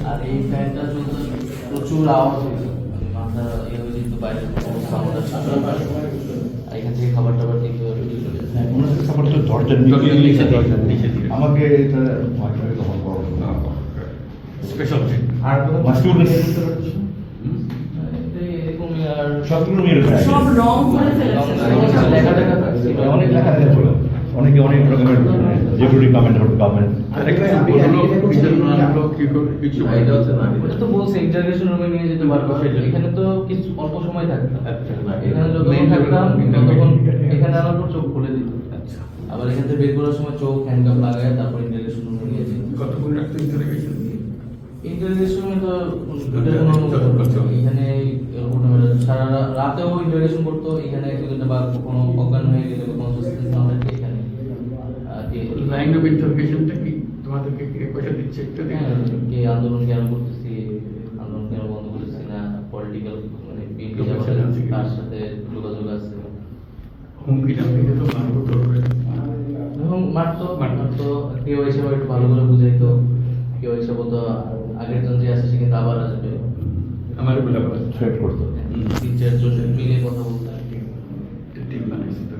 আর এই ফ্যানটা চলতে প্রচুর আওয়াজ হয়েছে, মাথা ইয়ে হয়ে যেত, বাইরে সাউন্ড আসছে, আর এখান থেকে খাবার টাবার দিতে হবে। খাবারটা দরজার নিচে আমাকে এটা দখল করা স্পেশাল আর সবগুলো সব রং করে ফেলেছে, অনেক লেখা ছিল, অনেকে অনেক রকমের জেটুরি কমেন্ট হট কমেন্ট ওটা তো বলছে ইন্টারগ্রেশন রুমে নিয়ে যেতে পারবো, এখানে তো কিছু অল্প সময় থাকতাম, এখানে যতক্ষণ থাকতাম ততক্ষণ এখানে আমার পর চোখ খুলে দিত, আবার এখান থেকে বের করার সময় চোখ হ্যান্ডকাপ লাগায় তারপর ইন্টারগ্রেশন রুমে নিয়ে যেত। কতক্ষণ রাখতে ইন্টারগ্রেশন ইন্টারগ্রেশন রুমে তো এখানে সারা রাতেও ইন্টারগ্রেশন করতো, এখানে বা কোনো অজ্ঞান হয়ে গেলে এখানে লাইন অফ ইন্টারগ্রেশনটা কি তোমাদেরকে কে পয়সা দিচ্ছে একটু কে আন্দোলন কেন করতেছি, আন্দোলন কেন বন্ধ করতেছি না, পলিটিক্যাল মানে কার সাথে যোগাযোগ আছে, হুমকি টামকি তো মারবো তো এবং মারতো কেউ এসে একটু ভালো করে বুঝাইতো, কেউ এসে বলতো আগের জন যে আছে সে কিন্তু আবার আসবে, আমার বলে থ্রেট করতো, 3-4 জন মিলে কথা বলতো। টিম বানাইছে তো